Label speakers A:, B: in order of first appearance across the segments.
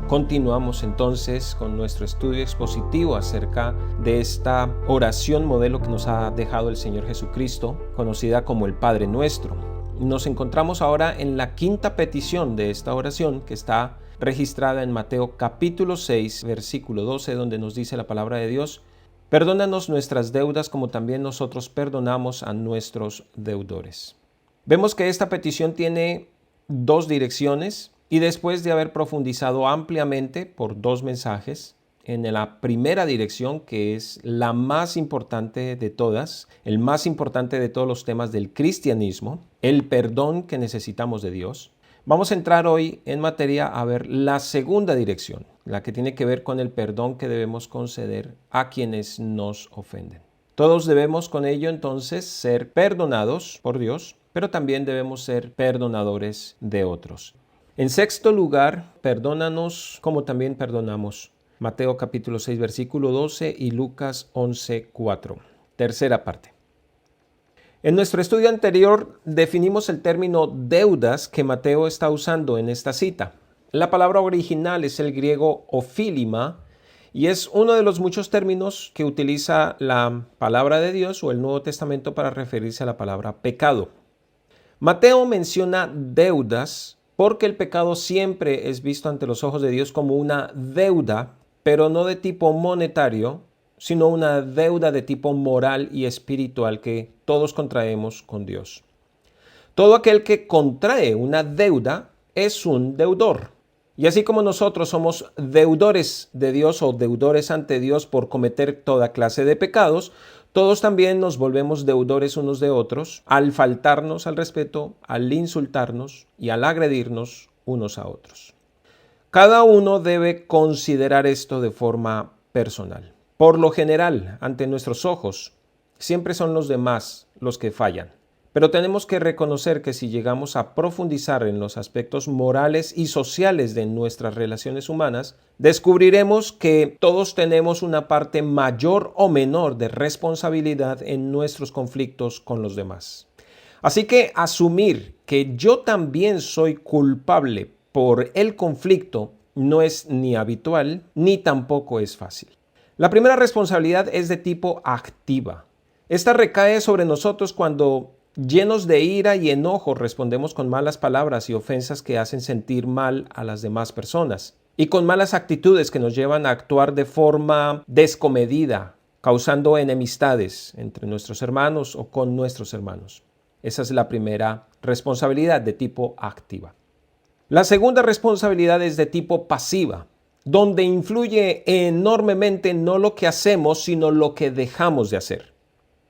A: Continuamos entonces con nuestro estudio expositivo acerca de esta oración modelo que nos ha dejado el Señor Jesucristo, conocida como el Padre Nuestro. Nos encontramos ahora en la quinta petición de esta oración que está registrada en Mateo capítulo 6, versículo 12, donde nos dice la palabra de Dios: perdónanos nuestras deudas como también nosotros perdonamos a nuestros deudores. Vemos que esta petición tiene dos direcciones. Y después de haber profundizado ampliamente por dos mensajes, en la primera dirección, que es la más importante de todas, el más importante de todos los temas del cristianismo, el perdón que necesitamos de Dios, vamos a entrar hoy en materia a ver la segunda dirección, la que tiene que ver con el perdón que debemos conceder a quienes nos ofenden. Todos debemos con ello entonces ser perdonados por Dios, pero también debemos ser perdonadores de otros. En sexto lugar, perdónanos como también perdonamos. Mateo capítulo 6, versículo 12 y Lucas 11, 4. Tercera parte. En nuestro estudio anterior definimos el término deudas que Mateo está usando en esta cita. La palabra original es el griego ofílima y es uno de los muchos términos que utiliza la palabra de Dios o el Nuevo Testamento para referirse a la palabra pecado. Mateo menciona deudas porque el pecado siempre es visto ante los ojos de Dios como una deuda, pero no de tipo monetario, sino una deuda de tipo moral y espiritual que todos contraemos con Dios. Todo aquel que contrae una deuda es un deudor. Y así como nosotros somos deudores de Dios o deudores ante Dios por cometer toda clase de pecados, todos también nos volvemos deudores unos de otros al faltarnos al respeto, al insultarnos y al agredirnos unos a otros. Cada uno debe considerar esto de forma personal. Por lo general, ante nuestros ojos, siempre son los demás los que fallan. Pero tenemos que reconocer que si llegamos a profundizar en los aspectos morales y sociales de nuestras relaciones humanas, descubriremos que todos tenemos una parte mayor o menor de responsabilidad en nuestros conflictos con los demás. Así que asumir que yo también soy culpable por el conflicto no es ni habitual ni tampoco es fácil. La primera responsabilidad es de tipo activa. Esta recae sobre nosotros cuando llenos de ira y enojo respondemos con malas palabras y ofensas que hacen sentir mal a las demás personas y con malas actitudes que nos llevan a actuar de forma descomedida, causando enemistades entre nuestros hermanos o con nuestros hermanos. Esa es la primera responsabilidad de tipo activa. La segunda responsabilidad es de tipo pasiva, donde influye enormemente no lo que hacemos, sino lo que dejamos de hacer.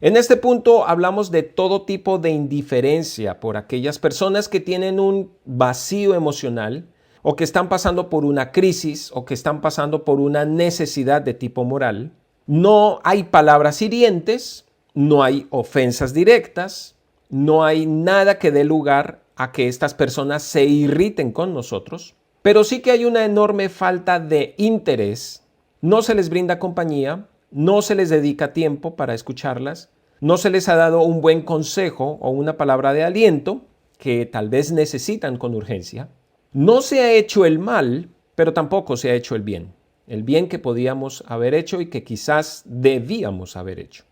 A: En este punto hablamos de todo tipo de indiferencia por aquellas personas que tienen un vacío emocional o que están pasando por una crisis o que están pasando por una necesidad de tipo moral. No hay palabras hirientes, no hay ofensas directas, no hay nada que dé lugar a que estas personas se irriten con nosotros, pero sí que hay una enorme falta de interés, no se les brinda compañía, no se les dedica tiempo para escucharlas, no se les ha dado un buen consejo o una palabra de aliento que tal vez necesitan con urgencia. No se ha hecho el mal, pero tampoco se ha hecho el bien que podíamos haber hecho y que quizás debíamos haber hecho.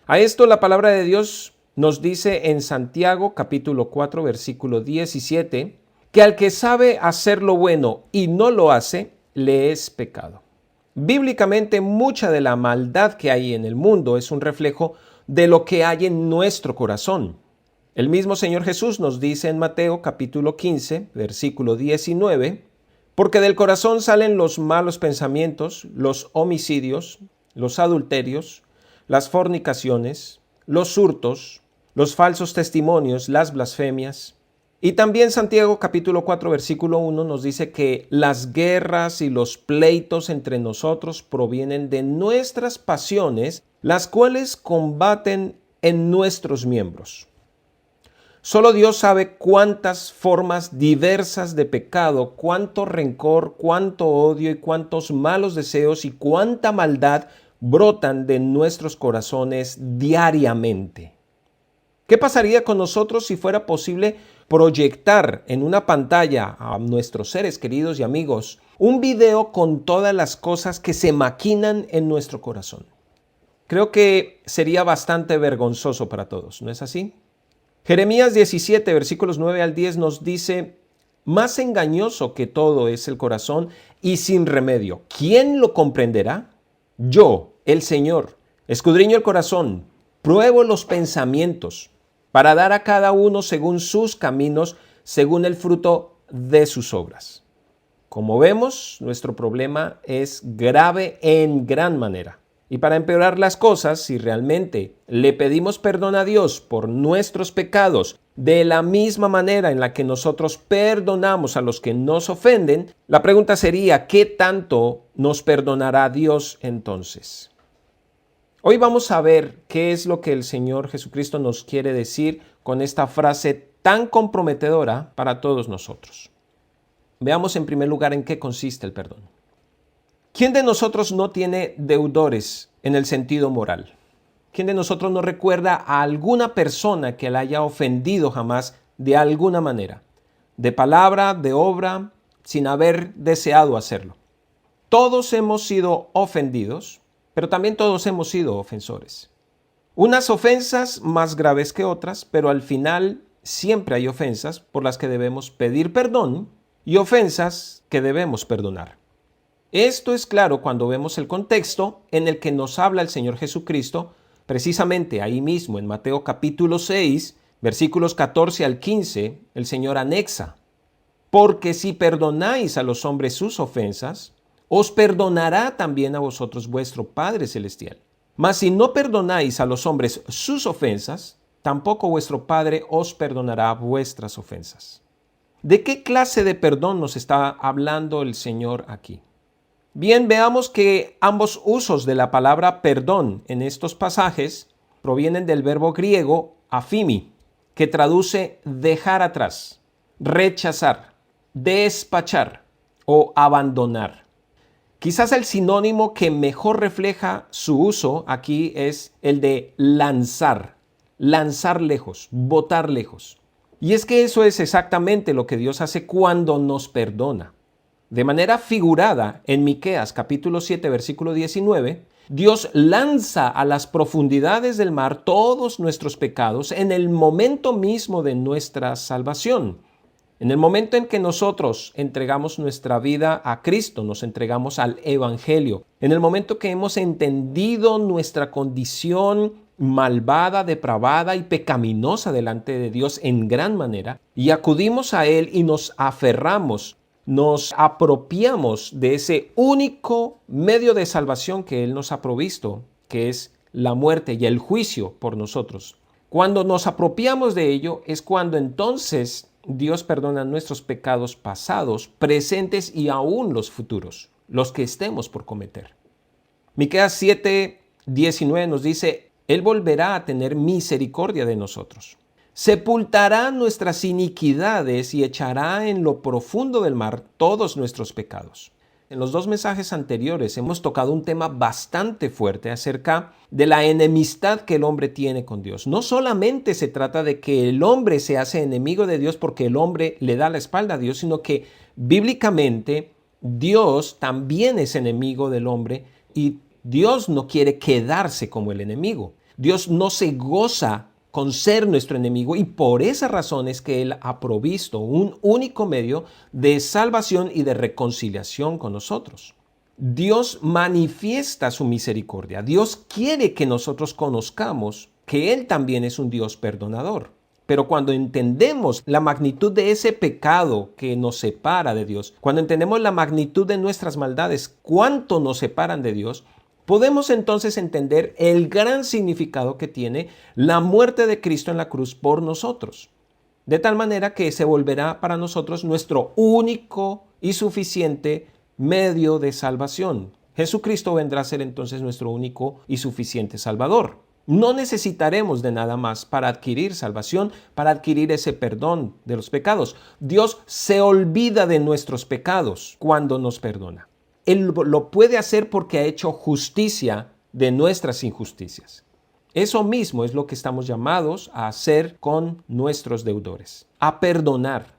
A: A esto la palabra de Dios nos dice en Santiago capítulo 4 versículo 17 que al que sabe hacer lo bueno y no lo hace, le es pecado. Bíblicamente, mucha de la maldad que hay en el mundo es un reflejo de lo que hay en nuestro corazón. El mismo Señor Jesús nos dice en Mateo capítulo 15, versículo 19, porque del corazón salen los malos pensamientos, los homicidios, los adulterios, las fornicaciones, los hurtos, los falsos testimonios, las blasfemias. Y también Santiago capítulo 4 versículo 1 nos dice que las guerras y los pleitos entre nosotros provienen de nuestras pasiones, las cuales combaten en nuestros miembros. Solo Dios sabe cuántas formas diversas de pecado, cuánto rencor, cuánto odio y cuántos malos deseos y cuánta maldad brotan de nuestros corazones diariamente. ¿Qué pasaría con nosotros si fuera posible proyectar en una pantalla a nuestros seres queridos y amigos un video con todas las cosas que se maquinan en nuestro corazón? Creo que sería bastante vergonzoso para todos, ¿no es así? Jeremías 17, versículos 9 al 10 nos dice: más engañoso que todo es el corazón y sin remedio. ¿Quién lo comprenderá? Yo, el Señor, escudriño el corazón, pruebo los pensamientos, para dar a cada uno según sus caminos, según el fruto de sus obras. Como vemos, nuestro problema es grave en gran manera. Y para empeorar las cosas, si realmente le pedimos perdón a Dios por nuestros pecados, de la misma manera en la que nosotros perdonamos a los que nos ofenden, la pregunta sería: ¿qué tanto nos perdonará Dios entonces? Hoy vamos a ver qué es lo que el Señor Jesucristo nos quiere decir con esta frase tan comprometedora para todos nosotros. Veamos en primer lugar en qué consiste el perdón. ¿Quién de nosotros no tiene deudores en el sentido moral? ¿Quién de nosotros no recuerda a alguna persona que la haya ofendido jamás de alguna manera? De palabra, de obra, sin haber deseado hacerlo. Todos hemos sido ofendidos, pero también todos hemos sido ofensores. Unas ofensas más graves que otras, pero al final siempre hay ofensas por las que debemos pedir perdón y ofensas que debemos perdonar. Esto es claro cuando vemos el contexto en el que nos habla el Señor Jesucristo, precisamente ahí mismo en Mateo capítulo 6, versículos 14 al 15, el Señor anexa: porque si perdonáis a los hombres sus ofensas, os perdonará también a vosotros vuestro Padre Celestial. Mas si no perdonáis a los hombres sus ofensas, tampoco vuestro Padre os perdonará vuestras ofensas. ¿De qué clase de perdón nos está hablando el Señor aquí? Bien, veamos que ambos usos de la palabra perdón en estos pasajes provienen del verbo griego afimi, que traduce dejar atrás, rechazar, despachar o abandonar. Quizás el sinónimo que mejor refleja su uso aquí es el de lanzar lejos, botar lejos. Y es que eso es exactamente lo que Dios hace cuando nos perdona. De manera figurada, en Miqueas capítulo 7, versículo 19, Dios lanza a las profundidades del mar todos nuestros pecados en el momento mismo de nuestra salvación. En el momento en que nosotros entregamos nuestra vida a Cristo, nos entregamos al Evangelio, en el momento que hemos entendido nuestra condición malvada, depravada y pecaminosa delante de Dios en gran manera, y acudimos a Él y nos aferramos, nos apropiamos de ese único medio de salvación que Él nos ha provisto, que es la muerte y el juicio por nosotros. Cuando nos apropiamos de ello es cuando entonces Dios perdona nuestros pecados pasados, presentes y aún los futuros, los que estemos por cometer. Miqueas 7:19 nos dice: Él volverá a tener misericordia de nosotros. Sepultará nuestras iniquidades y echará en lo profundo del mar todos nuestros pecados. En los dos mensajes anteriores hemos tocado un tema bastante fuerte acerca de la enemistad que el hombre tiene con Dios. No solamente se trata de que el hombre se hace enemigo de Dios porque el hombre le da la espalda a Dios, sino que bíblicamente Dios también es enemigo del hombre y Dios no quiere quedarse como el enemigo. Dios no se goza con ser nuestro enemigo y por esa razón es que Él ha provisto un único medio de salvación y de reconciliación con nosotros. Dios manifiesta su misericordia. Dios quiere que nosotros conozcamos que Él también es un Dios perdonador. Pero cuando entendemos la magnitud de ese pecado que nos separa de Dios, cuando entendemos la magnitud de nuestras maldades, cuánto nos separan de Dios, podemos entonces entender el gran significado que tiene la muerte de Cristo en la cruz por nosotros. De tal manera que se volverá para nosotros nuestro único y suficiente medio de salvación. Jesucristo vendrá a ser entonces nuestro único y suficiente Salvador. No necesitaremos de nada más para adquirir salvación, para adquirir ese perdón de los pecados. Dios se olvida de nuestros pecados cuando nos perdona. Él lo puede hacer porque ha hecho justicia de nuestras injusticias. Eso mismo es lo que estamos llamados a hacer con nuestros deudores, a perdonar.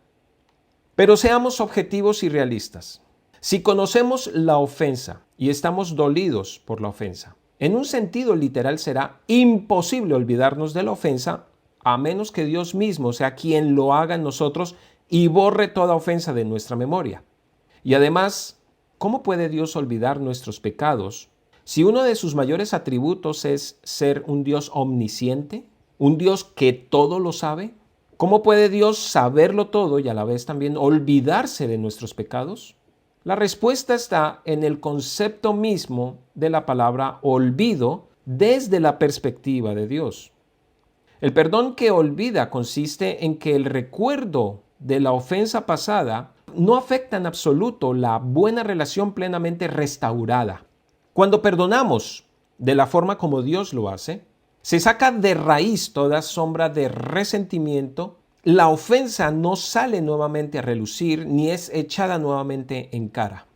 A: Pero seamos objetivos y realistas. Si conocemos la ofensa y estamos dolidos por la ofensa, en un sentido literal será imposible olvidarnos de la ofensa a menos que Dios mismo sea quien lo haga en nosotros y borre toda ofensa de nuestra memoria. Y además, ¿cómo puede Dios olvidar nuestros pecados si uno de sus mayores atributos es ser un Dios omnisciente? ¿Un Dios que todo lo sabe? ¿Cómo puede Dios saberlo todo y a la vez también olvidarse de nuestros pecados? La respuesta está en el concepto mismo de la palabra olvido desde la perspectiva de Dios. El perdón que olvida consiste en que el recuerdo de la ofensa pasada no afecta en absoluto la buena relación plenamente restaurada. Cuando perdonamos de la forma como Dios lo hace, se saca de raíz toda sombra de resentimiento. La ofensa no sale nuevamente a relucir ni es echada nuevamente en cara.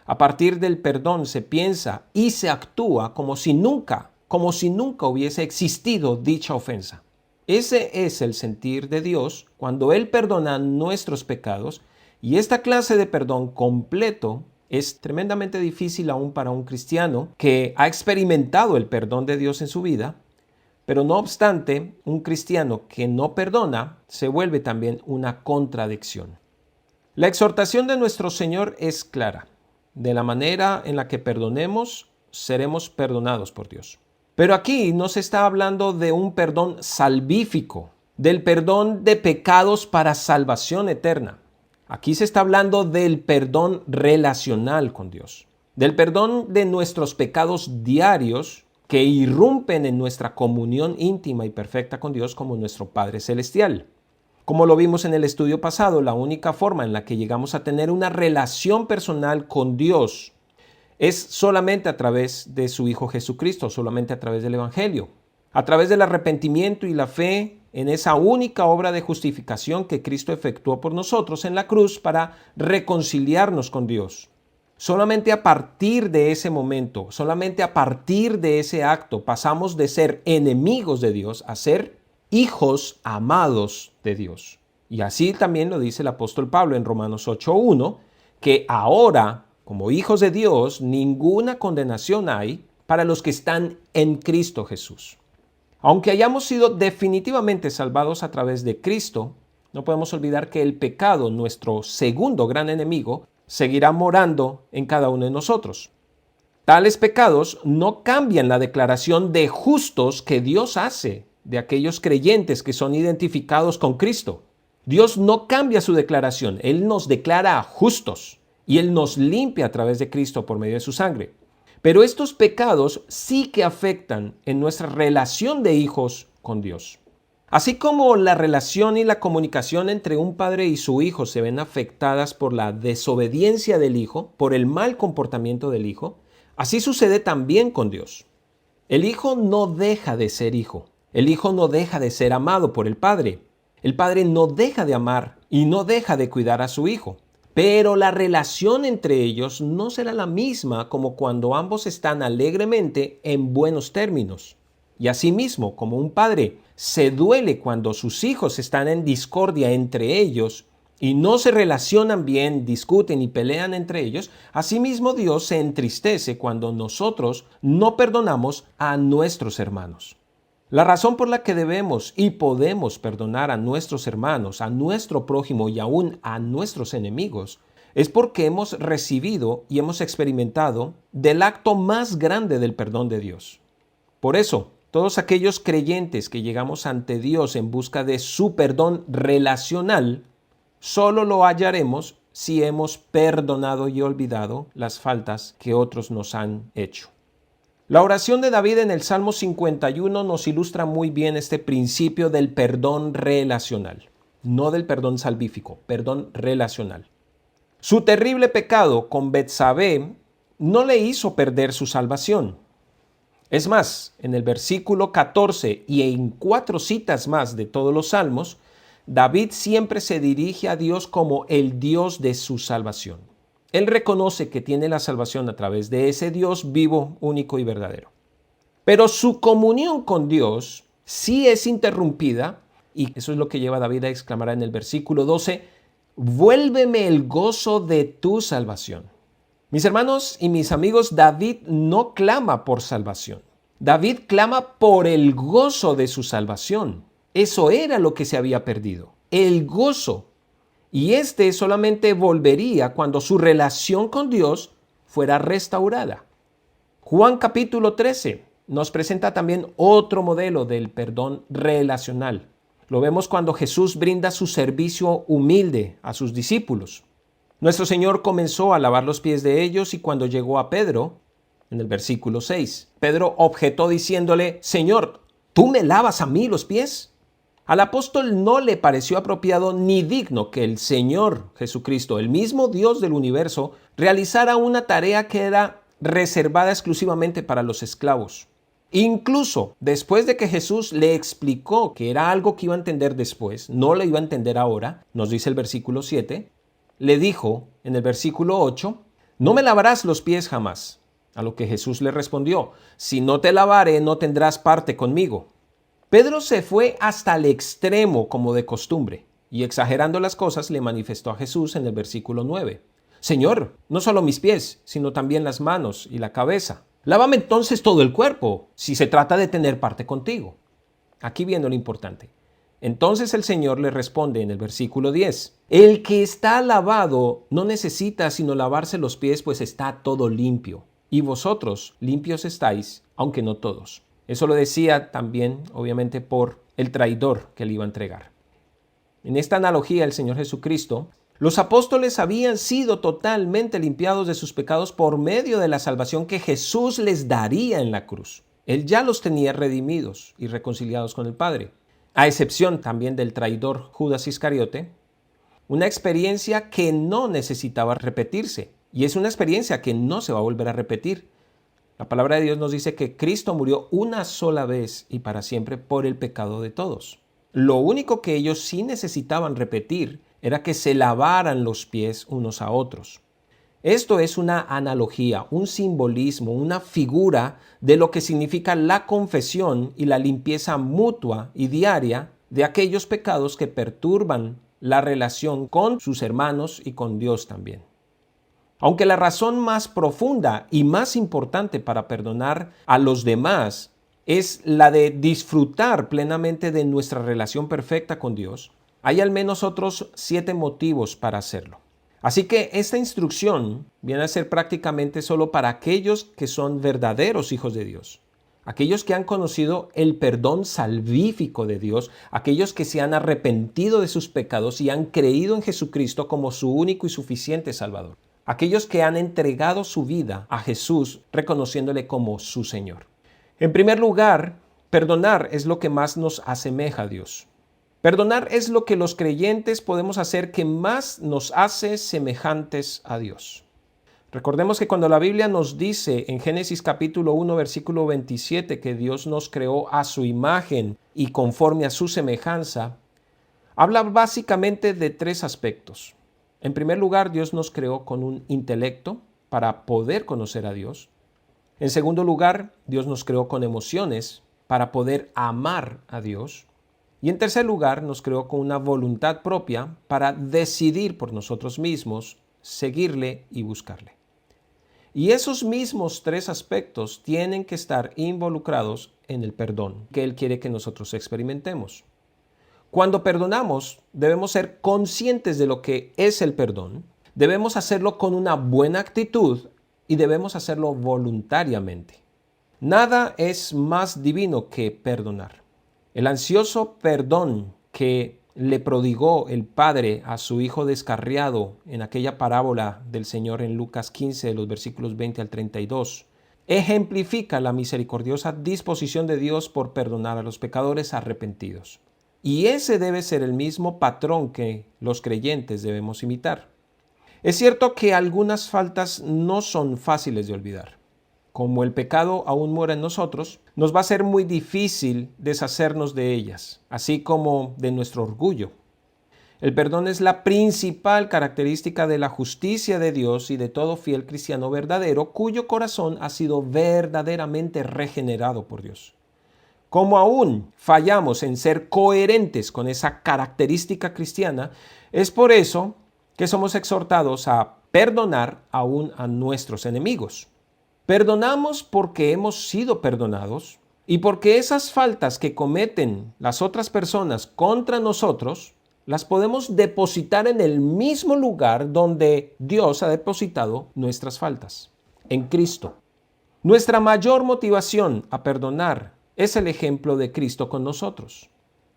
A: A partir del perdón se piensa y se actúa como si nunca hubiese existido dicha ofensa. Ese es el sentir de Dios cuando Él perdona nuestros pecados, y esta clase de perdón completo es tremendamente difícil aún para un cristiano que ha experimentado el perdón de Dios en su vida. Pero no obstante, un cristiano que no perdona se vuelve también una contradicción. La exhortación de nuestro Señor es clara. De la manera en la que perdonemos, seremos perdonados por Dios. Pero aquí no se está hablando de un perdón salvífico, del perdón de pecados para salvación eterna. Aquí se está hablando del perdón relacional con Dios, del perdón de nuestros pecados diarios que irrumpen en nuestra comunión íntima y perfecta con Dios como nuestro Padre Celestial. Como lo vimos en el estudio pasado, la única forma en la que llegamos a tener una relación personal con Dios es solamente a través de su Hijo Jesucristo, solamente a través del Evangelio, a través del arrepentimiento y la fe en esa única obra de justificación que Cristo efectuó por nosotros en la cruz para reconciliarnos con Dios. Solamente a partir de ese momento, solamente a partir de ese acto, pasamos de ser enemigos de Dios a ser hijos amados de Dios. Y así también lo dice el apóstol Pablo en Romanos 8:1, que ahora, como hijos de Dios, ninguna condenación hay para los que están en Cristo Jesús. Aunque hayamos sido definitivamente salvados a través de Cristo, no podemos olvidar que el pecado, nuestro segundo gran enemigo, seguirá morando en cada uno de nosotros. Tales pecados no cambian la declaración de justos que Dios hace de aquellos creyentes que son identificados con Cristo. Dios no cambia su declaración, Él nos declara justos y Él nos limpia a través de Cristo por medio de su sangre. Pero estos pecados sí que afectan en nuestra relación de hijos con Dios. Así como la relación y la comunicación entre un padre y su hijo se ven afectadas por la desobediencia del hijo, por el mal comportamiento del hijo, así sucede también con Dios. El hijo no deja de ser hijo. El hijo no deja de ser amado por el padre. El padre no deja de amar y no deja de cuidar a su hijo. Pero la relación entre ellos no será la misma como cuando ambos están alegremente en buenos términos. Y asimismo, como un padre se duele cuando sus hijos están en discordia entre ellos y no se relacionan bien, discuten y pelean entre ellos, asimismo Dios se entristece cuando nosotros no perdonamos a nuestros hermanos. La razón por la que debemos y podemos perdonar a nuestros hermanos, a nuestro prójimo y aún a nuestros enemigos es porque hemos recibido y hemos experimentado del acto más grande del perdón de Dios. Por eso, todos aquellos creyentes que llegamos ante Dios en busca de su perdón relacional, solo lo hallaremos si hemos perdonado y olvidado las faltas que otros nos han hecho. La oración de David en el Salmo 51 nos ilustra muy bien este principio del perdón relacional, no del perdón salvífico, perdón relacional. Su terrible pecado con Betsabé no le hizo perder su salvación. Es más, en el versículo 14 y en 4 citas más de todos los salmos, David siempre se dirige a Dios como el Dios de su salvación. Él reconoce que tiene la salvación a través de ese Dios vivo, único y verdadero. Pero su comunión con Dios sí es interrumpida, y eso es lo que lleva a David a exclamar en el versículo 12, vuélveme el gozo de tu salvación. Mis hermanos y mis amigos, David no clama por salvación. David clama por el gozo de su salvación. Eso era lo que se había perdido, el gozo. Y este solamente volvería cuando su relación con Dios fuera restaurada. Juan capítulo 13 nos presenta también otro modelo del perdón relacional. Lo vemos cuando Jesús brinda su servicio humilde a sus discípulos. Nuestro Señor comenzó a lavar los pies de ellos y cuando llegó a Pedro, en el versículo 6, Pedro objetó diciéndole, Señor, ¿tú me lavas a mí los pies? Al apóstol no le pareció apropiado ni digno que el Señor Jesucristo, el mismo Dios del universo, realizara una tarea que era reservada exclusivamente para los esclavos. Incluso después de que Jesús le explicó que era algo que iba a entender después, no lo iba a entender ahora, nos dice el versículo 7, le dijo en el versículo 8, no me lavarás los pies jamás. A lo que Jesús le respondió, si no te lavare, no tendrás parte conmigo. Pedro se fue hasta el extremo como de costumbre, y exagerando las cosas le manifestó a Jesús en el versículo 9. Señor, no solo mis pies, sino también las manos y la cabeza. Lávame entonces todo el cuerpo, si se trata de tener parte contigo. Aquí viene lo importante. Entonces el Señor le responde en el versículo 10. El que está lavado no necesita sino lavarse los pies, pues está todo limpio. Y vosotros limpios estáis, aunque no todos. Eso lo decía también, obviamente, por el traidor que le iba a entregar. En esta analogía, el Señor Jesucristo, los apóstoles habían sido totalmente limpiados de sus pecados por medio de la salvación que Jesús les daría en la cruz. Él ya los tenía redimidos y reconciliados con el Padre, a excepción también del traidor Judas Iscariote, una experiencia que no necesitaba repetirse, y es una experiencia que no se va a volver a repetir. La palabra de Dios nos dice que Cristo murió una sola vez y para siempre por el pecado de todos. Lo único que ellos sí necesitaban repetir era que se lavaran los pies unos a otros. Esto es una analogía, un simbolismo, una figura de lo que significa la confesión y la limpieza mutua y diaria de aquellos pecados que perturban la relación con sus hermanos y con Dios también. Aunque la razón más profunda y más importante para perdonar a los demás es la de disfrutar plenamente de nuestra relación perfecta con Dios, hay al menos otros 7 motivos para hacerlo. Así que esta instrucción viene a ser prácticamente solo para aquellos que son verdaderos hijos de Dios, aquellos que han conocido el perdón salvífico de Dios, aquellos que se han arrepentido de sus pecados y han creído en Jesucristo como su único y suficiente Salvador. Aquellos que han entregado su vida a Jesús reconociéndole como su Señor. En primer lugar, perdonar es lo que más nos asemeja a Dios. Perdonar es lo que los creyentes podemos hacer que más nos hace semejantes a Dios. Recordemos que cuando la Biblia nos dice en Génesis capítulo 1 versículo 27 que Dios nos creó a su imagen y conforme a su semejanza, habla básicamente de 3 aspectos. En primer lugar, Dios nos creó con un intelecto para poder conocer a Dios. En segundo lugar, Dios nos creó con emociones para poder amar a Dios. Y en tercer lugar, nos creó con una voluntad propia para decidir por nosotros mismos, seguirle y buscarle. Y esos mismos 3 aspectos tienen que estar involucrados en el perdón que Él quiere que nosotros experimentemos. Cuando perdonamos, debemos ser conscientes de lo que es el perdón, debemos hacerlo con una buena actitud y debemos hacerlo voluntariamente. Nada es más divino que perdonar. El ansioso perdón que le prodigó el Padre a su Hijo descarriado en aquella parábola del Señor en Lucas 15, de los versículos 20 al 32, ejemplifica la misericordiosa disposición de Dios por perdonar a los pecadores arrepentidos. Y ese debe ser el mismo patrón que los creyentes debemos imitar. Es cierto que algunas faltas no son fáciles de olvidar. Como el pecado aún mora en nosotros, nos va a ser muy difícil deshacernos de ellas, así como de nuestro orgullo. El perdón es la principal característica de la justicia de Dios y de todo fiel cristiano verdadero cuyo corazón ha sido verdaderamente regenerado por Dios. Como aún fallamos en ser coherentes con esa característica cristiana, es por eso que somos exhortados a perdonar aún a nuestros enemigos. Perdonamos porque hemos sido perdonados y porque esas faltas que cometen las otras personas contra nosotros las podemos depositar en el mismo lugar donde Dios ha depositado nuestras faltas, en Cristo. Nuestra mayor motivación a perdonar es el ejemplo de Cristo con nosotros.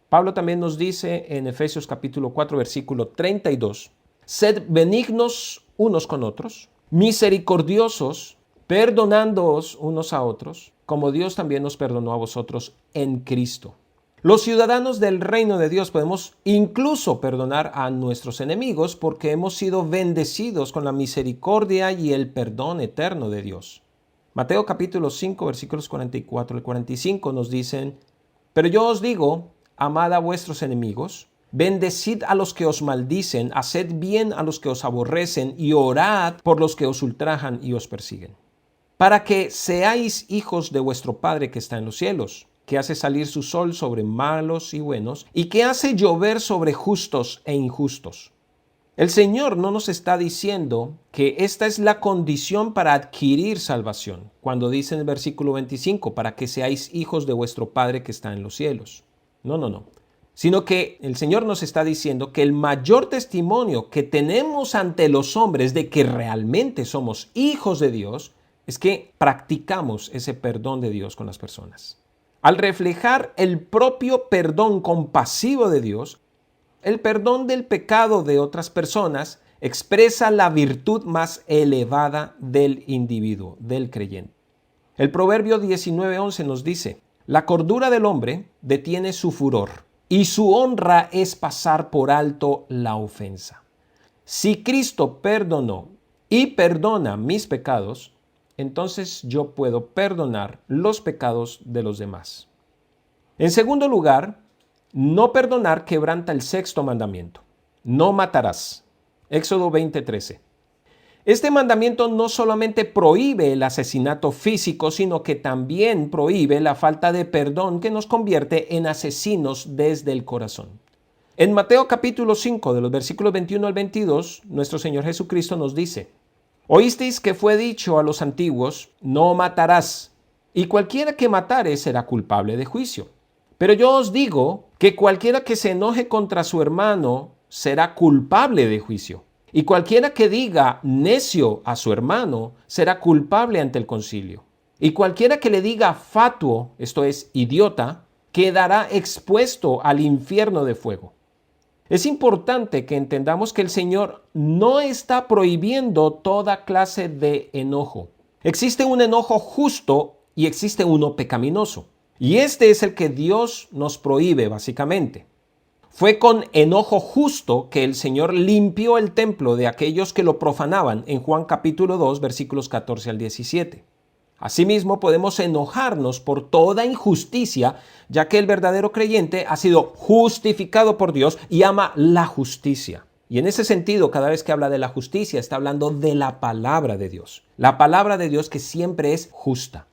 A: Pablo también nos dice en Efesios capítulo 4, versículo 32, sed benignos unos con otros, misericordiosos, perdonándoos unos a otros, como Dios también nos perdonó a vosotros en Cristo. Los ciudadanos del reino de Dios podemos incluso perdonar a nuestros enemigos porque hemos sido bendecidos con la misericordia y el perdón eterno de Dios. Mateo capítulo 5, versículos 44 al 45 nos dicen, pero yo os digo, amad a vuestros enemigos, bendecid a los que os maldicen, haced bien a los que os aborrecen y orad por los que os ultrajan y os persiguen, para que seáis hijos de vuestro Padre que está en los cielos, que hace salir su sol sobre malos y buenos, y que hace llover sobre justos e injustos. El Señor no nos está diciendo que esta es la condición para adquirir salvación, cuando dice en el versículo 25, para que seáis hijos de vuestro Padre que está en los cielos. No. Sino que el Señor nos está diciendo que el mayor testimonio que tenemos ante los hombres de que realmente somos hijos de Dios es que practicamos ese perdón de Dios con las personas. Al reflejar el propio perdón compasivo de Dios, el perdón del pecado de otras personas expresa la virtud más elevada del individuo, del creyente. El Proverbio 19:11 nos dice, la cordura del hombre detiene su furor y su honra es pasar por alto la ofensa. Si Cristo perdonó y perdona mis pecados, entonces yo puedo perdonar los pecados de los demás. En segundo lugar, no perdonar quebranta el sexto mandamiento. No matarás. Éxodo 20:13. Este mandamiento no solamente prohíbe el asesinato físico, sino que también prohíbe la falta de perdón que nos convierte en asesinos desde el corazón. En Mateo capítulo 5, de los versículos 21 al 22, nuestro Señor Jesucristo nos dice, oísteis que fue dicho a los antiguos, no matarás, y cualquiera que matare será culpable de juicio. Pero yo os digo que cualquiera que se enoje contra su hermano será culpable de juicio. Y cualquiera que diga necio a su hermano será culpable ante el concilio. Y cualquiera que le diga fatuo, esto es, idiota, quedará expuesto al infierno de fuego. Es importante que entendamos que el Señor no está prohibiendo toda clase de enojo. Existe un enojo justo y existe uno pecaminoso. Y este es el que Dios nos prohíbe básicamente. Fue con enojo justo que el Señor limpió el templo de aquellos que lo profanaban en Juan capítulo 2, versículos 14 al 17. Asimismo, podemos enojarnos por toda injusticia, ya que el verdadero creyente ha sido justificado por Dios y ama la justicia. Y en ese sentido, cada vez que habla de la justicia, está hablando de la palabra de Dios. La palabra de Dios que siempre es justa.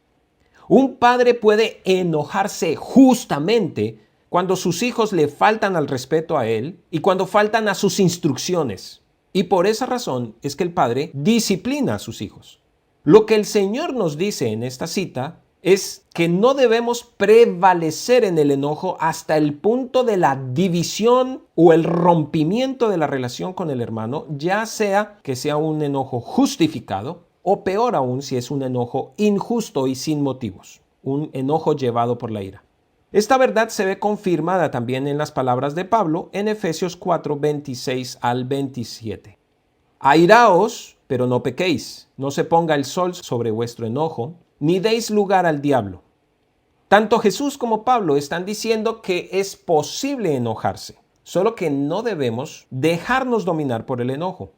A: Un padre puede enojarse justamente cuando sus hijos le faltan al respeto a él y cuando faltan a sus instrucciones. Y por esa razón es que el padre disciplina a sus hijos. Lo que el Señor nos dice en esta cita es que no debemos prevalecer en el enojo hasta el punto de la división o el rompimiento de la relación con el hermano, ya sea que sea un enojo justificado o peor aún si es un enojo injusto y sin motivos, un enojo llevado por la ira. Esta verdad se ve confirmada también en las palabras de Pablo en Efesios 4, 26 al 27. Airaos, pero no pequéis, no se ponga el sol sobre vuestro enojo, ni deis lugar al diablo. Tanto Jesús como Pablo están diciendo que es posible enojarse, solo que no debemos dejarnos dominar por el enojo.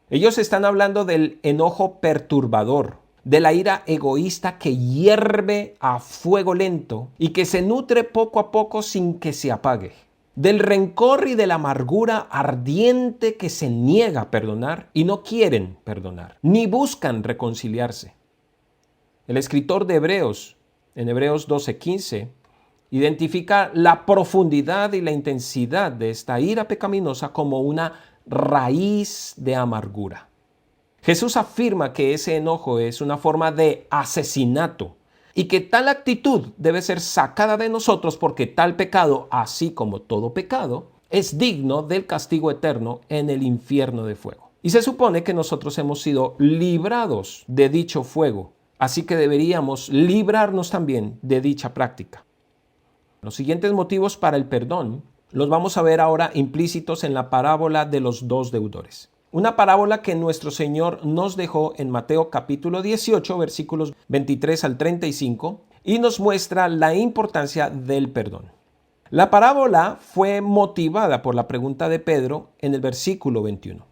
A: Ellos están hablando del enojo perturbador, de la ira egoísta que hierve a fuego lento y que se nutre poco a poco sin que se apague. del rencor y de la amargura ardiente que se niega a perdonar y no quieren perdonar, ni buscan reconciliarse. El escritor de Hebreos, en Hebreos 12:15, identifica la profundidad y la intensidad de esta ira pecaminosa como una raíz de amargura. Jesús afirma que ese enojo es una forma de asesinato y que tal actitud debe ser sacada de nosotros porque tal pecado, así como todo pecado, es digno del castigo eterno en el infierno de fuego. Y se supone que nosotros hemos sido librados de dicho fuego, así que deberíamos librarnos también de dicha práctica. Los siguientes motivos para el perdón los vamos a ver ahora implícitos en la parábola de los dos deudores. Una parábola que nuestro Señor nos dejó en Mateo capítulo 18, versículos 23 al 35, y nos muestra la importancia del perdón. La parábola fue motivada por la pregunta de Pedro en el versículo 21.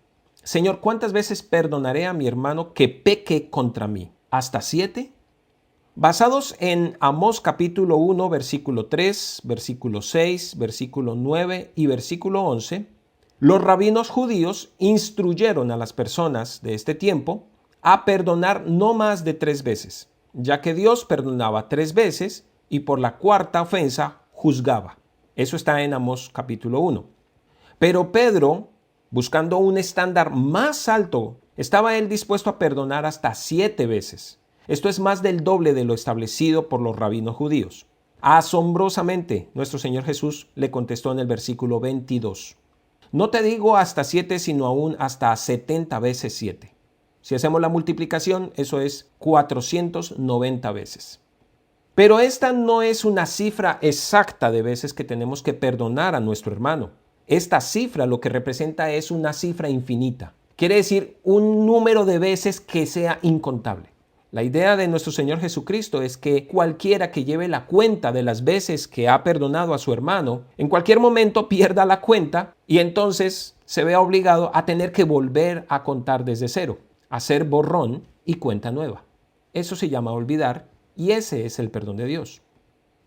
A: Señor, ¿cuántas veces perdonaré a mi hermano que peque contra mí? ¿Hasta 7? Basados en Amós capítulo 1, versículo 3, versículo 6, versículo 9 y versículo 11, los rabinos judíos instruyeron a las personas de este tiempo a perdonar no más de 3 veces, ya que Dios perdonaba 3 veces y por la cuarta ofensa juzgaba. Eso está en Amós capítulo 1. Pero Pedro, buscando un estándar más alto, estaba él dispuesto a perdonar hasta 7 veces. Esto es más del doble de lo establecido por los rabinos judíos. Asombrosamente, nuestro Señor Jesús le contestó en el versículo 22. No te digo hasta 7, sino aún hasta 70 veces 7. Si hacemos la multiplicación, eso es 490 veces. Pero esta no es una cifra exacta de veces que tenemos que perdonar a nuestro hermano. Esta cifra lo que representa es una cifra infinita. Quiere decir un número de veces que sea incontable. La idea de nuestro Señor Jesucristo es que cualquiera que lleve la cuenta de las veces que ha perdonado a su hermano, en cualquier momento pierda la cuenta y entonces se vea obligado a tener que volver a contar desde cero, hacer borrón y cuenta nueva. Eso se llama olvidar y ese es el perdón de Dios.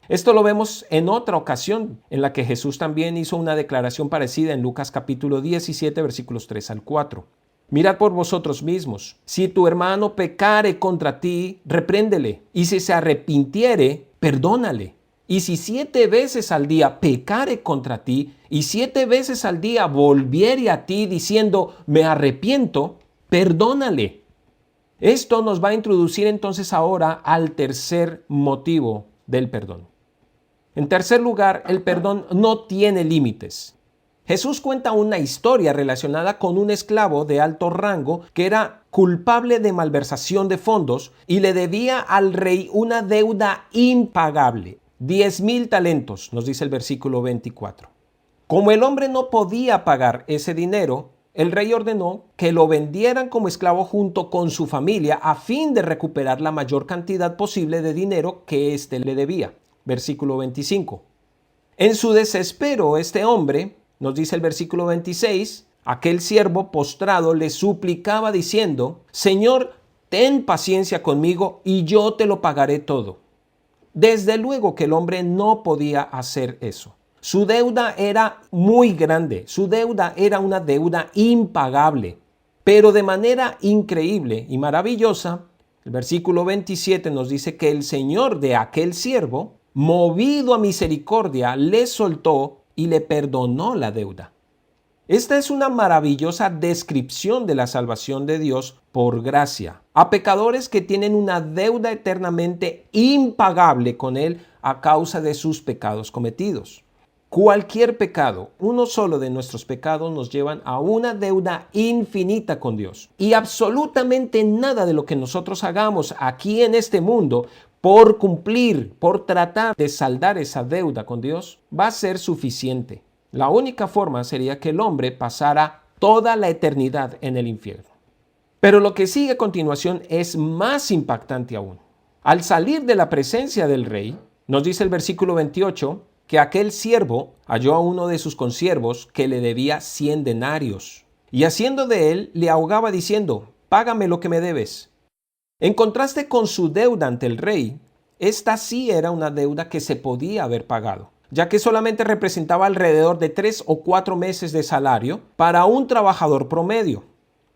A: Esto lo vemos en otra ocasión en la que Jesús también hizo una declaración parecida en Lucas capítulo 17 versículos 3 al 4. Mirad por vosotros mismos, si tu hermano pecare contra ti, repréndele, y si se arrepintiere, perdónale. Y si 7 veces al día pecare contra ti, y 7 veces al día volviere a ti diciendo, me arrepiento, perdónale. Esto nos va a introducir entonces ahora al tercer motivo del perdón. En tercer lugar, el perdón no tiene límites. Jesús cuenta una historia relacionada con un esclavo de alto rango que era culpable de malversación de fondos y le debía al rey una deuda impagable, 10,000 talentos, nos dice el versículo 24. Como el hombre no podía pagar ese dinero, el rey ordenó que lo vendieran como esclavo junto con su familia a fin de recuperar la mayor cantidad posible de dinero que éste le debía. Versículo 25. En su desespero, este hombre, nos dice el versículo 26, aquel siervo postrado le suplicaba diciendo, Señor, ten paciencia conmigo y yo te lo pagaré todo. Desde luego que el hombre no podía hacer eso. Su deuda era muy grande, su deuda era una deuda impagable. Pero de manera increíble y maravillosa, el versículo 27 nos dice que el señor de aquel siervo, movido a misericordia, le soltó y le perdonó la deuda. Esta es una maravillosa descripción de la salvación de Dios por gracia a pecadores que tienen una deuda eternamente impagable con Él a causa de sus pecados cometidos. Cualquier pecado, uno solo de nuestros pecados nos llevan a una deuda infinita con Dios. Y absolutamente nada de lo que nosotros hagamos aquí en este mundo por cumplir, por tratar de saldar esa deuda con Dios, va a ser suficiente. La única forma sería que el hombre pasara toda la eternidad en el infierno. Pero lo que sigue a continuación es más impactante aún. Al salir de la presencia del rey, nos dice el versículo 28, que aquel siervo halló a uno de sus consiervos que le debía 100 denarios. Y haciendo de él, le ahogaba diciendo, págame lo que me debes. En contraste con su deuda ante el rey, esta sí era una deuda que se podía haber pagado. ya que solamente representaba alrededor de 3 o 4 meses de salario para un trabajador promedio.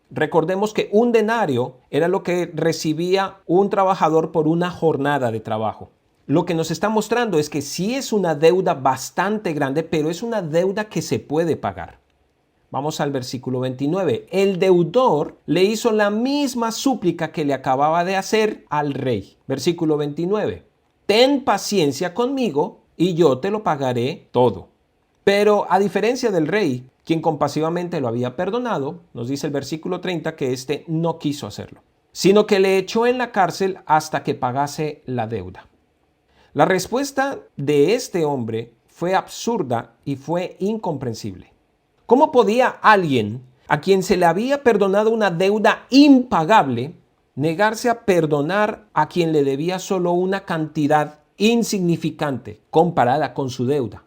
A: Recordemos que un denario era lo que recibía un trabajador por una jornada de trabajo. Lo que nos está mostrando es que sí es una deuda bastante grande, pero es una deuda que se puede pagar. Vamos al versículo 29. El deudor le hizo la misma súplica que le acababa de hacer al rey. Versículo 29. Ten paciencia conmigo y yo te lo pagaré todo. Pero a diferencia del rey, quien compasivamente lo había perdonado, nos dice el versículo 30 que éste no quiso hacerlo, sino que le echó en la cárcel hasta que pagase la deuda. La respuesta de este hombre fue absurda y fue incomprensible. ¿Cómo podía alguien a quien se le había perdonado una deuda impagable negarse a perdonar a quien le debía solo una cantidad insignificante comparada con su deuda?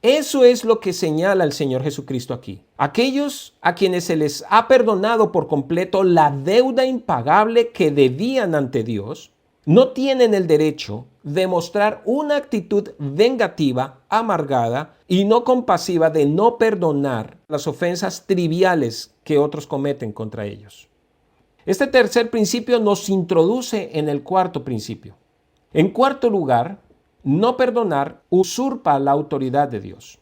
A: Eso es lo que señala el Señor Jesucristo aquí. Aquellos a quienes se les ha perdonado por completo la deuda impagable que debían ante Dios, no tienen el derecho de mostrar una actitud vengativa, amargada y no compasiva de no perdonar las ofensas triviales que otros cometen contra ellos. Este tercer principio nos introduce en el cuarto principio. En cuarto lugar, no perdonar usurpa la autoridad de Dios.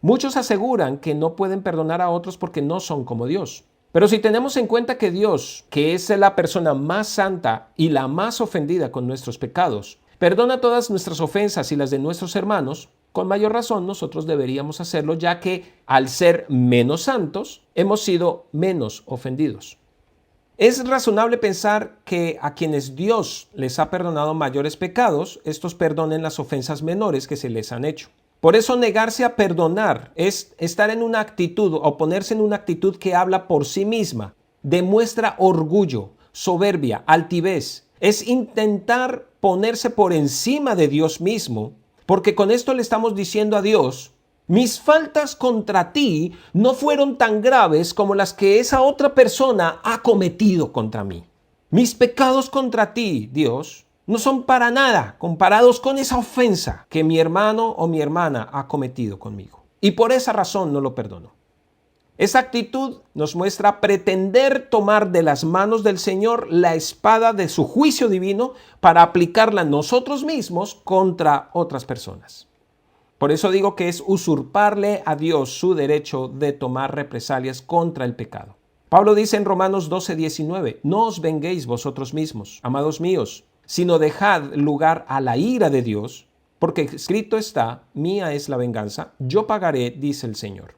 A: Muchos aseguran que no pueden perdonar a otros porque no son como Dios. Pero si tenemos en cuenta que Dios, que es la persona más santa y la más ofendida con nuestros pecados, perdona todas nuestras ofensas y las de nuestros hermanos, con mayor razón nosotros deberíamos hacerlo, ya que al ser menos santos, hemos sido menos ofendidos. Es razonable pensar que a quienes Dios les ha perdonado mayores pecados, estos perdonen las ofensas menores que se les han hecho. Por eso negarse a perdonar es estar en una actitud o ponerse en una actitud que habla por sí misma, demuestra orgullo, soberbia, altivez. Es intentar ponerse por encima de Dios mismo, porque con esto le estamos diciendo a Dios: mis faltas contra ti no fueron tan graves como las que esa otra persona ha cometido contra mí. Mis pecados contra ti, Dios, no son para nada comparados con esa ofensa que mi hermano o mi hermana ha cometido conmigo. Y por esa razón no lo perdono. Esa actitud nos muestra pretender tomar de las manos del Señor la espada de su juicio divino para aplicarla nosotros mismos contra otras personas. Por eso digo que es usurparle a Dios su derecho de tomar represalias contra el pecado. Pablo dice en Romanos 12:19, no os venguéis vosotros mismos, amados míos, sino dejad lugar a la ira de Dios, porque escrito está, mía es la venganza, yo pagaré, dice el Señor.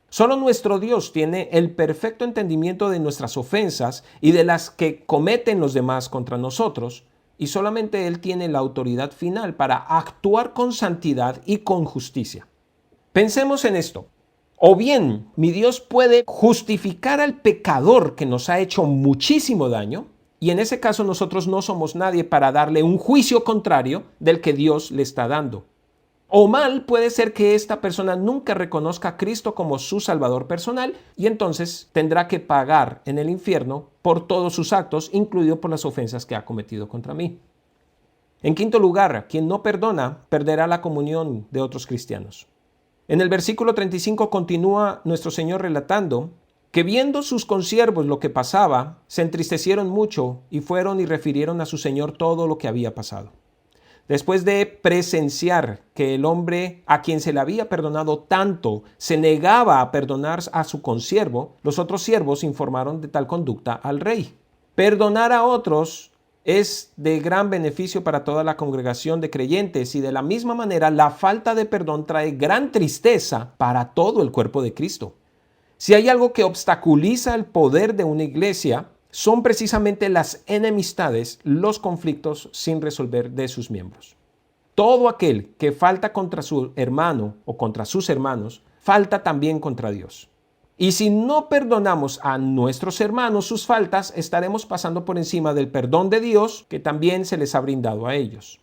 A: Solo nuestro Dios tiene el perfecto entendimiento de nuestras ofensas y de las que cometen los demás contra nosotros, y solamente Él tiene la autoridad final para actuar con santidad y con justicia. Pensemos en esto. O bien, mi Dios puede justificar al pecador que nos ha hecho muchísimo daño, y en ese caso nosotros no somos nadie para darle un juicio contrario del que Dios le está dando. O mal puede ser que esta persona nunca reconozca a Cristo como su Salvador personal y entonces tendrá que pagar en el infierno por todos sus actos, incluido por las ofensas que ha cometido contra mí. En quinto lugar, quien no perdona perderá la comunión de otros cristianos. En el versículo 35 continúa nuestro Señor relatando que viendo sus consiervos lo que pasaba, se entristecieron mucho y fueron y refirieron a su Señor todo lo que había pasado. Después de presenciar que el hombre a quien se le había perdonado tanto se negaba a perdonar a su consiervo, los otros siervos informaron de tal conducta al rey. Perdonar a otros es de gran beneficio para toda la congregación de creyentes y de la misma manera la falta de perdón trae gran tristeza para todo el cuerpo de Cristo. Si hay algo que obstaculiza el poder de una iglesia, son precisamente las enemistades, los conflictos sin resolver de sus miembros. Todo aquel que falta contra su hermano o contra sus hermanos, falta también contra Dios. Y si no perdonamos a nuestros hermanos sus faltas, estaremos pasando por encima del perdón de Dios que también se les ha brindado a ellos.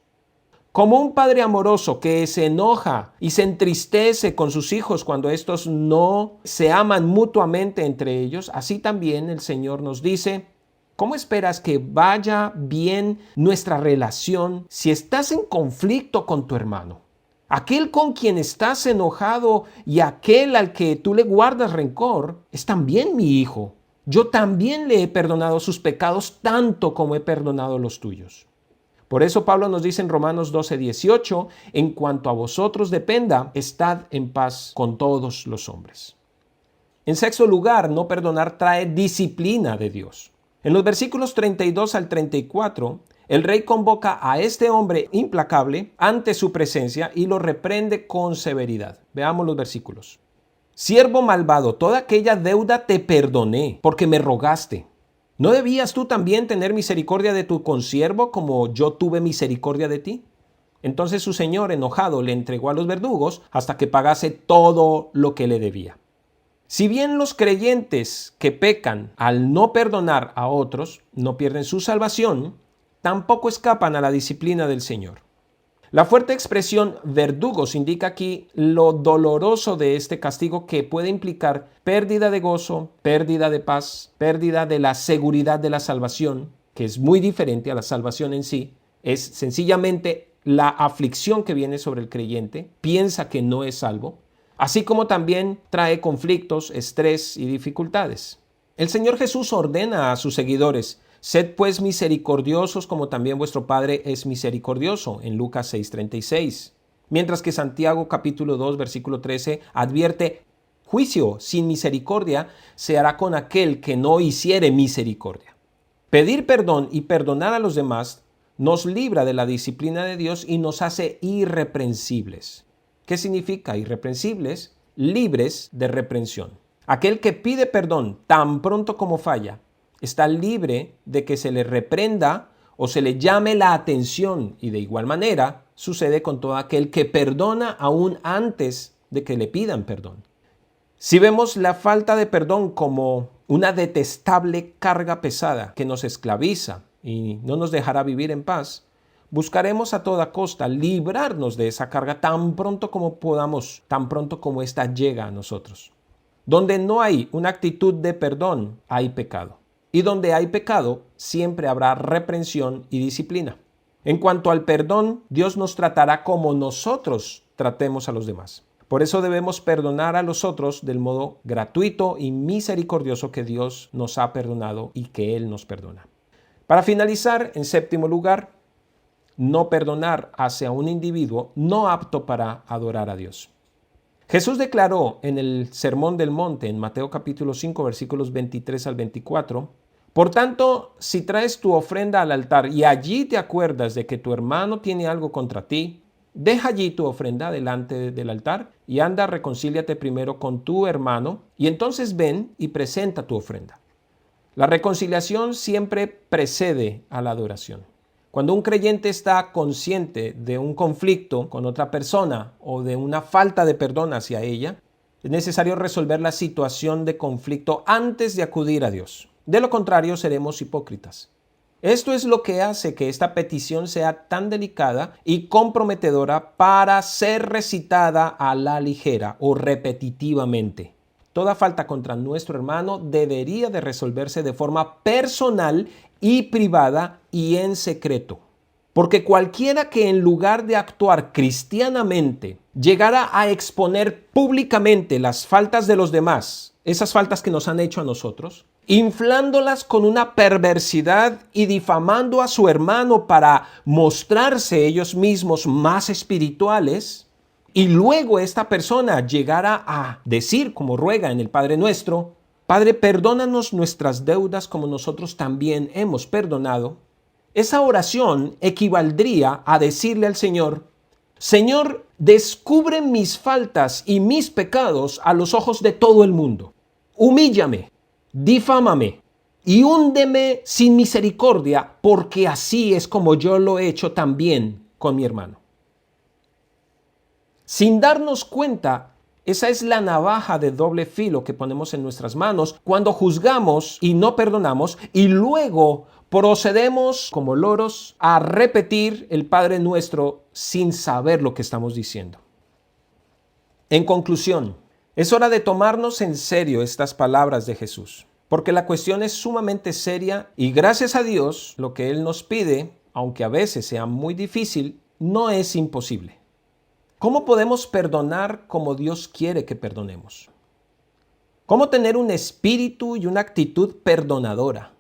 A: Como un padre amoroso que se enoja y se entristece con sus hijos cuando estos no se aman mutuamente entre ellos, así también el Señor nos dice: ¿cómo esperas que vaya bien nuestra relación si estás en conflicto con tu hermano? Aquel con quien estás enojado y aquel al que tú le guardas rencor es también mi hijo. Yo también le he perdonado sus pecados tanto como he perdonado los tuyos. Por eso Pablo nos dice en Romanos 12:18, en cuanto a vosotros dependa, estad en paz con todos los hombres. En sexto lugar, no perdonar trae disciplina de Dios. En los versículos 32 al 34, el rey convoca a este hombre implacable ante su presencia y lo reprende con severidad. Veamos los versículos. Siervo malvado, toda aquella deuda te perdoné, porque me rogaste. ¿No debías tú también tener misericordia de tu consiervo como yo tuve misericordia de ti? Entonces su señor, enojado, le entregó a los verdugos hasta que pagase todo lo que le debía. Si bien los creyentes que pecan al no perdonar a otros no pierden su salvación, tampoco escapan a la disciplina del Señor. La fuerte expresión verdugos indica aquí lo doloroso de este castigo que puede implicar pérdida de gozo, pérdida de paz, pérdida de la seguridad de la salvación, que es muy diferente a la salvación en sí. Es sencillamente la aflicción que viene sobre el creyente, piensa que no es salvo, así como también trae conflictos, estrés y dificultades. El Señor Jesús ordena a sus seguidores: sed pues misericordiosos como también vuestro Padre es misericordioso, en Lucas 6:36. Mientras que Santiago capítulo 2 versículo 13 advierte: juicio sin misericordia se hará con aquel que no hiciere misericordia. Pedir perdón y perdonar a los demás nos libra de la disciplina de Dios y nos hace irreprensibles. ¿Qué significa irreprensibles? Libres de reprensión. Aquel que pide perdón tan pronto como falla está libre de que se le reprenda o se le llame la atención, y de igual manera sucede con todo aquel que perdona aún antes de que le pidan perdón. Si vemos la falta de perdón como una detestable carga pesada que nos esclaviza y no nos dejará vivir en paz, buscaremos a toda costa librarnos de esa carga tan pronto como podamos, tan pronto como ésta llega a nosotros. Donde no hay una actitud de perdón, hay pecado. Y donde hay pecado, siempre habrá reprensión y disciplina. En cuanto al perdón, Dios nos tratará como nosotros tratemos a los demás. Por eso debemos perdonar a los otros del modo gratuito y misericordioso que Dios nos ha perdonado y que Él nos perdona. Para finalizar, en séptimo lugar, no perdonar hace a un individuo no apto para adorar a Dios. Jesús declaró en el Sermón del Monte, en Mateo capítulo 5, versículos 23 al 24, por tanto, si traes tu ofrenda al altar y allí te acuerdas de que tu hermano tiene algo contra ti, deja allí tu ofrenda delante del altar y anda, reconcíliate primero con tu hermano y entonces ven y presenta tu ofrenda. La reconciliación siempre precede a la adoración. Cuando un creyente está consciente de un conflicto con otra persona o de una falta de perdón hacia ella, es necesario resolver la situación de conflicto antes de acudir a Dios. De lo contrario, seremos hipócritas. Esto es lo que hace que esta petición sea tan delicada y comprometedora para ser recitada a la ligera o repetitivamente. Toda falta contra nuestro hermano debería de resolverse de forma personal y privada y en secreto. Porque cualquiera que en lugar de actuar cristianamente llegara a exponer públicamente las faltas de los demás, esas faltas que nos han hecho a nosotros, inflándolas con una perversidad y difamando a su hermano para mostrarse ellos mismos más espirituales, y luego esta persona llegara a decir, como ruega en el Padre Nuestro: Padre, perdónanos nuestras deudas como nosotros también hemos perdonado. Esa oración equivaldría a decirle al Señor: Señor, descubre mis faltas y mis pecados a los ojos de todo el mundo. Humíllame, difámame y húndeme sin misericordia, porque así es como yo lo he hecho también con mi hermano. Sin darnos cuenta, esa es la navaja de doble filo que ponemos en nuestras manos cuando juzgamos y no perdonamos y luego procedemos como loros a repetir el Padre Nuestro sin saber lo que estamos diciendo. En conclusión, es hora de tomarnos en serio estas palabras de Jesús, porque la cuestión es sumamente seria y gracias a Dios lo que Él nos pide, aunque a veces sea muy difícil, no es imposible. ¿Cómo podemos perdonar como Dios quiere que perdonemos? ¿Cómo tener un espíritu y una actitud perdonadora?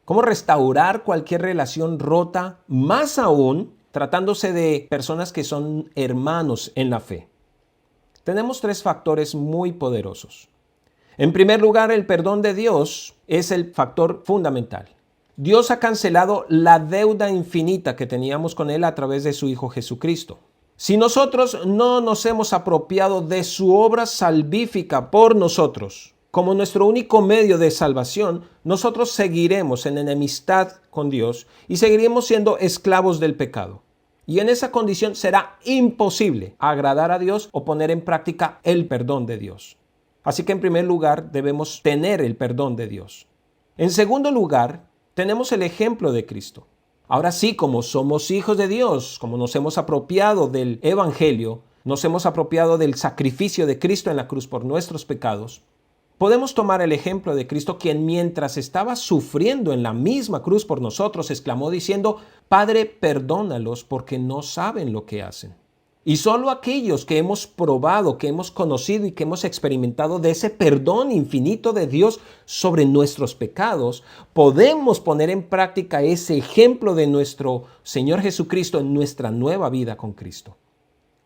A: ¿Cómo restaurar cualquier relación rota, más aún tratándose de personas que son hermanos en la fe? Tenemos 3 factores muy poderosos. En primer lugar, el perdón de Dios es el factor fundamental. Dios ha cancelado la deuda infinita que teníamos con Él a través de su Hijo Jesucristo. Si nosotros no nos hemos apropiado de su obra salvífica por nosotros, como nuestro único medio de salvación, nosotros seguiremos en enemistad con Dios y seguiremos siendo esclavos del pecado. Y en esa condición será imposible agradar a Dios o poner en práctica el perdón de Dios. Así que en primer lugar debemos tener el perdón de Dios. En segundo lugar, tenemos el ejemplo de Cristo. Ahora sí, como somos hijos de Dios, como nos hemos apropiado del Evangelio, nos hemos apropiado del sacrificio de Cristo en la cruz por nuestros pecados, podemos tomar el ejemplo de Cristo, quien mientras estaba sufriendo en la misma cruz por nosotros, exclamó diciendo: Padre, perdónalos porque no saben lo que hacen. Y solo aquellos que hemos probado, que hemos conocido y que hemos experimentado de ese perdón infinito de Dios sobre nuestros pecados, podemos poner en práctica ese ejemplo de nuestro Señor Jesucristo en nuestra nueva vida con Cristo.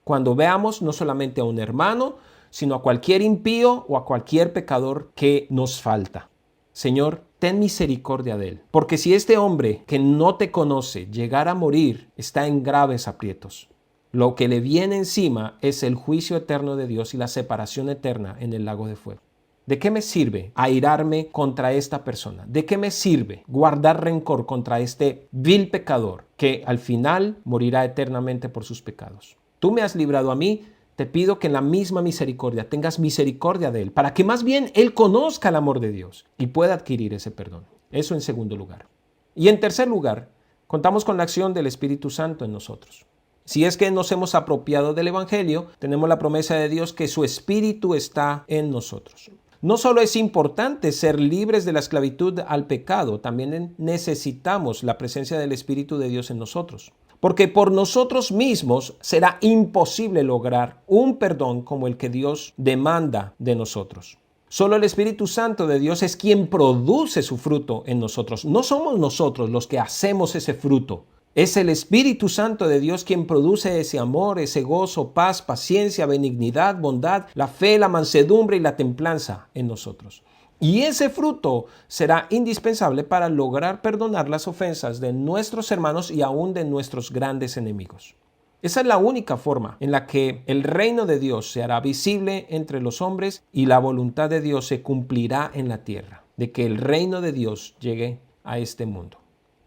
A: Cuando veamos no solamente a un hermano, sino a cualquier impío o a cualquier pecador que nos falta. Señor, ten misericordia de él, porque si este hombre que no te conoce llegara a morir, está en graves aprietos. Lo que le viene encima es el juicio eterno de Dios y la separación eterna en el lago de fuego. ¿De qué me sirve airarme contra esta persona? ¿De qué me sirve guardar rencor contra este vil pecador que al final morirá eternamente por sus pecados? Tú me has librado a mí, te pido que en la misma misericordia tengas misericordia de él, para que más bien él conozca el amor de Dios y pueda adquirir ese perdón. Eso en segundo lugar. Y en tercer lugar, contamos con la acción del Espíritu Santo en nosotros. Si es que nos hemos apropiado del Evangelio, tenemos la promesa de Dios que su Espíritu está en nosotros. No solo es importante ser libres de la esclavitud al pecado, también necesitamos la presencia del Espíritu de Dios en nosotros. Porque por nosotros mismos será imposible lograr un perdón como el que Dios demanda de nosotros. Solo el Espíritu Santo de Dios es quien produce su fruto en nosotros. No somos nosotros los que hacemos ese fruto. Es el Espíritu Santo de Dios quien produce ese amor, ese gozo, paz, paciencia, benignidad, bondad, la fe, la mansedumbre y la templanza en nosotros. Y ese fruto será indispensable para lograr perdonar las ofensas de nuestros hermanos y aún de nuestros grandes enemigos. Esa es la única forma en la que el reino de Dios se hará visible entre los hombres y la voluntad de Dios se cumplirá en la tierra, de que el reino de Dios llegue a este mundo.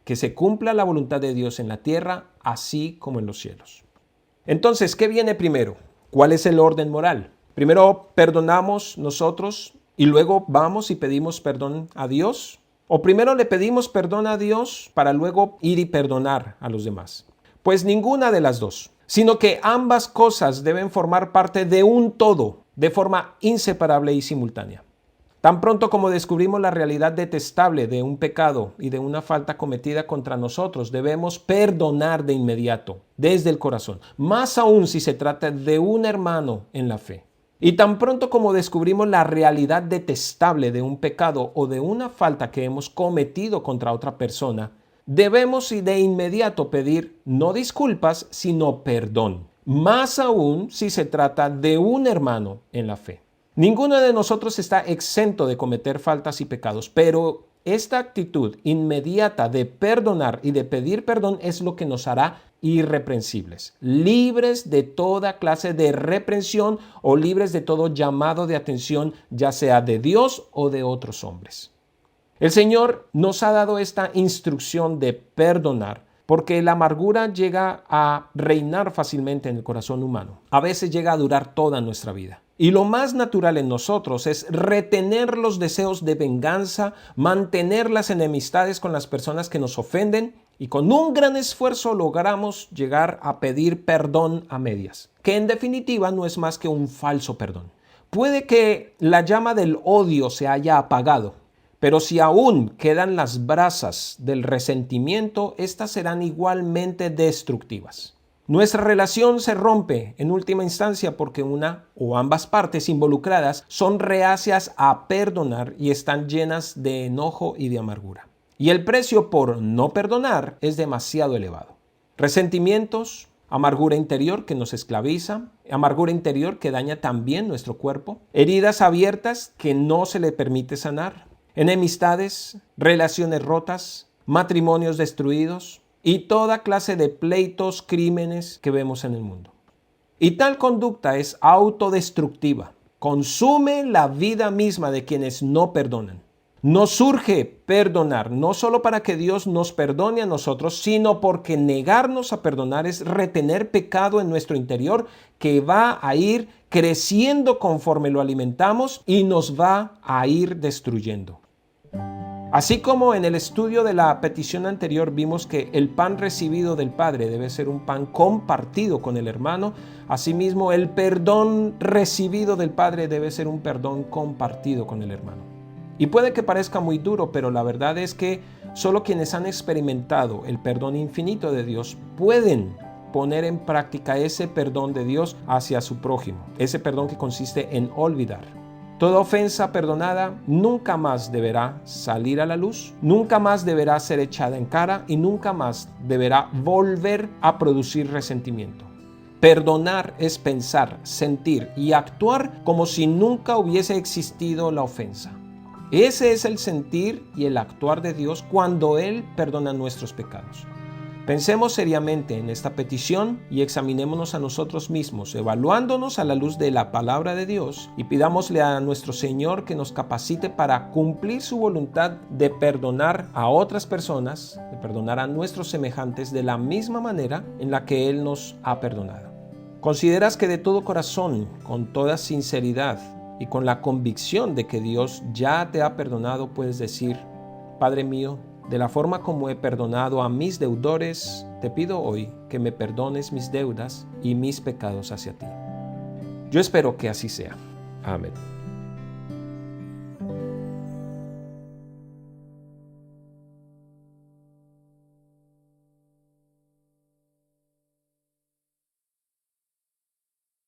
A: Que se cumpla la voluntad de Dios en la tierra, así como en los cielos. Entonces, ¿qué viene primero? ¿Cuál es el orden moral? Primero perdonamos nosotros y luego vamos y pedimos perdón a Dios. ¿O primero le pedimos perdón a Dios para luego ir y perdonar a los demás? Pues ninguna de las dos, sino que ambas cosas deben formar parte de un todo, de forma inseparable y simultánea. Tan pronto como descubrimos la realidad detestable de un pecado y de una falta cometida contra nosotros, debemos perdonar de inmediato, desde el corazón, más aún si se trata de un hermano en la fe. Y tan pronto como descubrimos la realidad detestable de un pecado o de una falta que hemos cometido contra otra persona, debemos de inmediato pedir no disculpas, sino perdón, más aún si se trata de un hermano en la fe. Ninguno de nosotros está exento de cometer faltas y pecados, pero esta actitud inmediata de perdonar y de pedir perdón es lo que nos hará irreprensibles, libres de toda clase de reprensión o libres de todo llamado de atención, ya sea de Dios o de otros hombres. El Señor nos ha dado esta instrucción de perdonar porque la amargura llega a reinar fácilmente en el corazón humano. A veces llega a durar toda nuestra vida. Y lo más natural en nosotros es retener los deseos de venganza, mantener las enemistades con las personas que nos ofenden y con un gran esfuerzo logramos llegar a pedir perdón a medias, que en definitiva no es más que un falso perdón. Puede que la llama del odio se haya apagado, pero si aún quedan las brasas del resentimiento, estas serán igualmente destructivas. Nuestra relación se rompe en última instancia porque una o ambas partes involucradas son reacias a perdonar y están llenas de enojo y de amargura. Y el precio por no perdonar es demasiado elevado. Resentimientos, amargura interior que nos esclaviza, amargura interior que daña también nuestro cuerpo, heridas abiertas que no se le permite sanar, enemistades, relaciones rotas, matrimonios destruidos y toda clase de pleitos, crímenes que vemos en el mundo. Y tal conducta es autodestructiva, consume la vida misma de quienes no perdonan. Nos surge perdonar, no solo para que Dios nos perdone a nosotros, sino porque negarnos a perdonar es retener pecado en nuestro interior que va a ir creciendo conforme lo alimentamos y nos va a ir destruyendo. Así como en el estudio de la petición anterior vimos que el pan recibido del Padre debe ser un pan compartido con el hermano, asimismo el perdón recibido del Padre debe ser un perdón compartido con el hermano. Y puede que parezca muy duro, pero la verdad es que solo quienes han experimentado el perdón infinito de Dios pueden poner en práctica ese perdón de Dios hacia su prójimo, ese perdón que consiste en olvidar. Toda ofensa perdonada nunca más deberá salir a la luz, nunca más deberá ser echada en cara y nunca más deberá volver a producir resentimiento. Perdonar es pensar, sentir y actuar como si nunca hubiese existido la ofensa. Ese es el sentir y el actuar de Dios cuando Él perdona nuestros pecados. Pensemos seriamente en esta petición y examinémonos a nosotros mismos, evaluándonos a la luz de la palabra de Dios y pidámosle a nuestro Señor que nos capacite para cumplir su voluntad de perdonar a otras personas, de perdonar a nuestros semejantes de la misma manera en la que Él nos ha perdonado. ¿Consideras que de todo corazón, con toda sinceridad y con la convicción de que Dios ya te ha perdonado, puedes decir: Padre mío, de la forma como he perdonado a mis deudores, te pido hoy que me perdones mis deudas y mis pecados hacia ti? Yo espero que así sea. Amén.